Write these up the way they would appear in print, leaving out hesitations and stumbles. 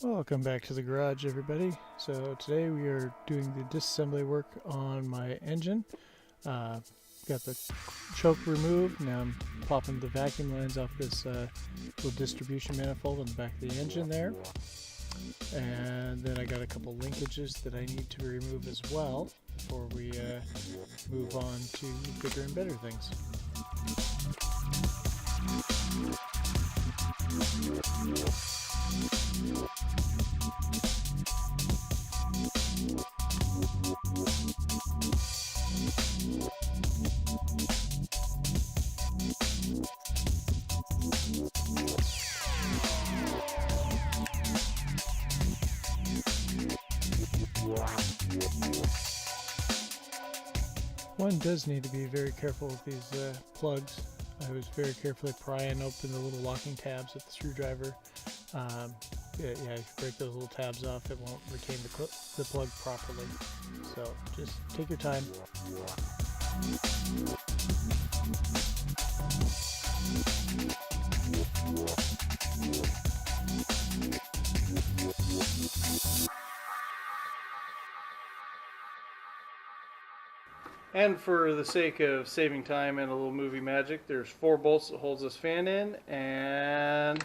Welcome back to the garage, everybody. So today we are doing the disassembly work on my engine. Got the choke removed. Now I'm popping the vacuum lines off this little distribution manifold on the back of the engine there. And then I got a couple linkages that I need to remove as well before we move on to bigger and better things. One does need to be very careful with these plugs. I was very carefully prying open the little locking tabs with the screwdriver. Yeah, if you break those little tabs off, it won't retain the plug properly. So just take your time. And for the sake of saving time and a little movie magic, there's 4 bolts that holds this fan in, and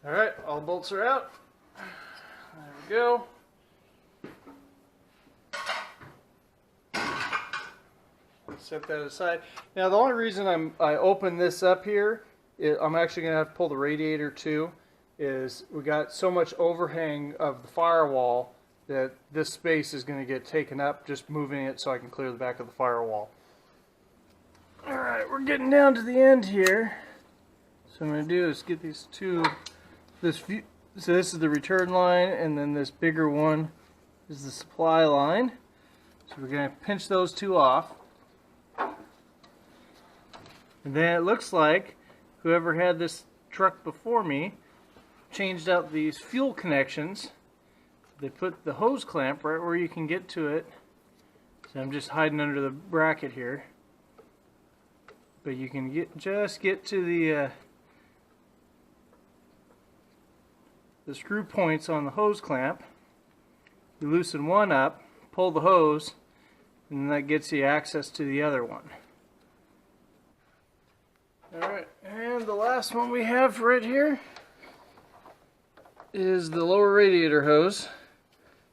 alright, all bolts are out. There we go. Set that aside. Now the only reason I open this up here, I'm actually going to have to pull the radiator too, is we got so much overhang of the firewall that this space is going to get taken up just moving it so I can clear the back of the firewall. Alright, we're getting down to the end here. So what I'm going to do is get these two, so this is the return line, and then this bigger one is the supply line. So we're going to pinch those two off. And then it looks like whoever had this truck before me changed out these fuel connections. They put the hose clamp right where you can get to it. So I'm just hiding under the bracket here. But you can just get to the screw points on the hose clamp. You loosen one up, pull the hose, and that gets you access to the other one. Alright, and the last one we have right here is the lower radiator hose.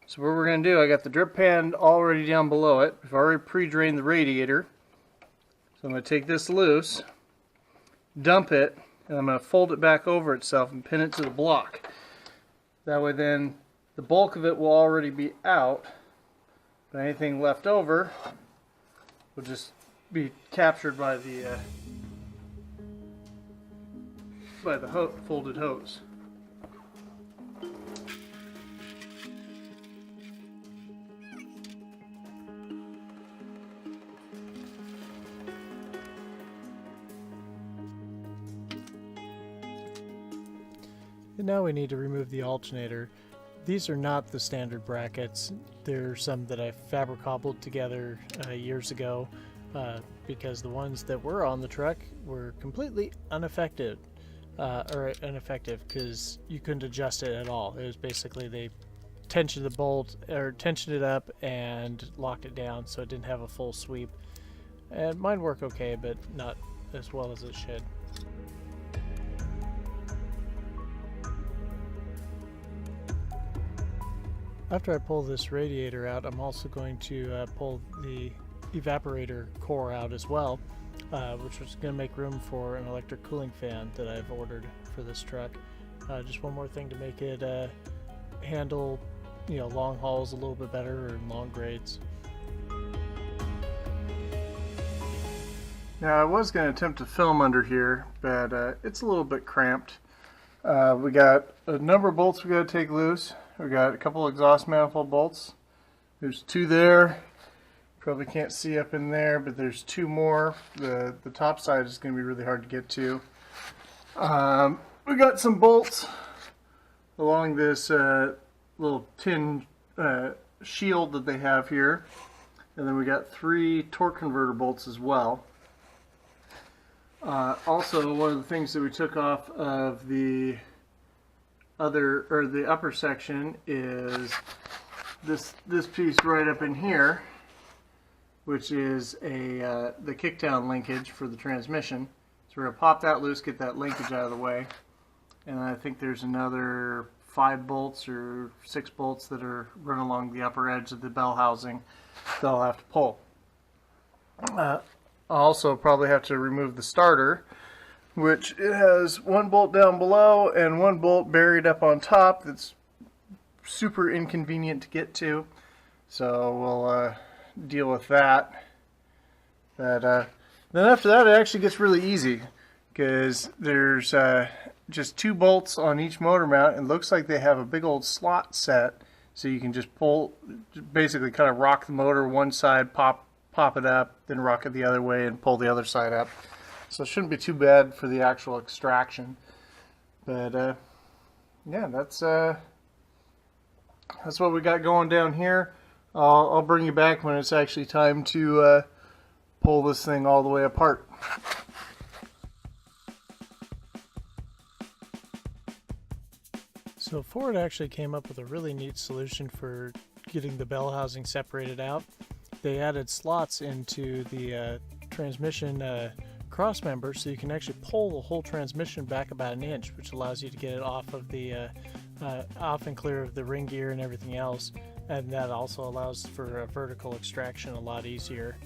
So what we're going to do, I got the drip pan already down below it. We've already pre-drained the radiator. So I'm going to take this loose, dump it, and I'm going to fold it back over itself and pin it to the block. That way then the bulk of it will already be out, but anything left over will just be captured by the folded hose. And now we need to remove the alternator. These are not the standard brackets. They're some that I fabric cobbled together years ago because the ones that were on the truck were completely ineffective because you couldn't adjust it at all. It was basically they tensioned the bolt or tensioned it up and locked it down so it didn't have a full sweep. And mine work okay, but not as well as it should. After I pull this radiator out, I'm also going to pull the evaporator core out as well, which is going to make room for an electric cooling fan that I've ordered for this truck. Just one more thing to make it handle, long hauls a little bit better or long grades. Now I was going to attempt to film under here, but it's a little bit cramped. We got a number of bolts we got to take loose. We got a couple exhaust manifold bolts. There's 2 there. Probably can't see up in there, but there's 2 more. The top side is going to be really hard to get to. We got some bolts along this little tin shield that they have here. And then we got 3 torque converter bolts as well. Also, one of the things that we took off of the the upper section is this piece right up in here, which is the kickdown linkage for the transmission. So we're going to pop that loose, get that linkage out of the way. And I think there's another 5 bolts or 6 bolts that are run along the upper edge of the bell housing that I'll have to pull. I'll also probably have to remove the starter, which it has 1 bolt down below and 1 bolt buried up on top that's super inconvenient to get to. So we'll deal with that. But then after that, it actually gets really easy, because there's just 2 bolts on each motor mount. It looks like they have a big old slot set, so you can just pull, basically kind of rock the motor one side, pop it up, then rock it the other way and pull the other side up. So it shouldn't be too bad for the actual extraction. But yeah, that's what we got going down here. I'll bring you back when it's actually time to pull this thing all the way apart. So Ford actually came up with a really neat solution for getting the bell housing separated out. They added slots into the transmission cross member, so you can actually pull the whole transmission back about 1 inch, which allows you to get it off of the off and clear of the ring gear and everything else. And that also allows for vertical extraction a lot easier.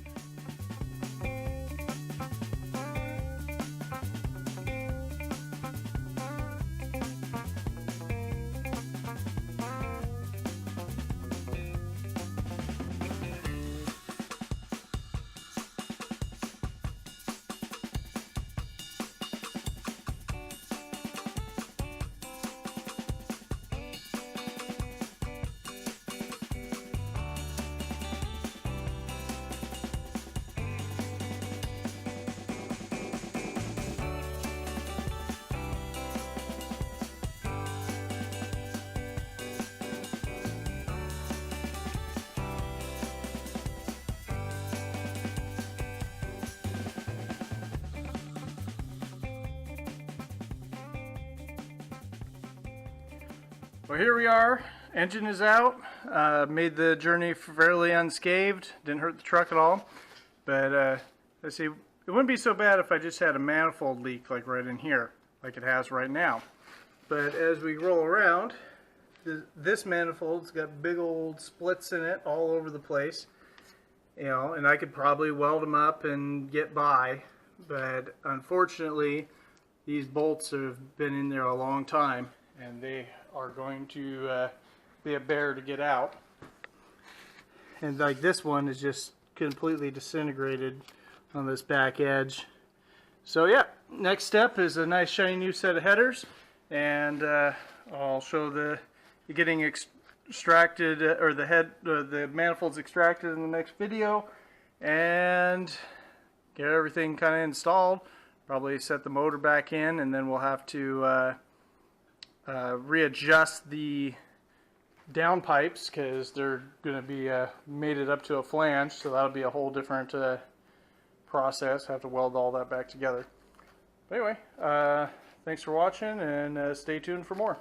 Well, here we are. Engine is out. Made the journey fairly unscathed. Didn't hurt the truck at all. But let's see, it wouldn't be so bad if I just had a manifold leak like right in here, like it has right now. But as we roll around, this manifold's got big old splits in it all over the place. You know, and I could probably weld them up and get by. But unfortunately, these bolts have been in there a long time, and they are going to be a bear to get out. And like this one is just completely disintegrated on this back edge. So yeah, next step is a nice shiny new set of headers, and I'll show the getting extracted, or the manifolds extracted in the next video, and get everything kind of installed. Probably set the motor back in, and then we'll have to readjust the down pipes, because they're going to be mated up to a flange, so that'll be a whole different process. Have to weld all that back together. But anyway, thanks for watching, and stay tuned for more.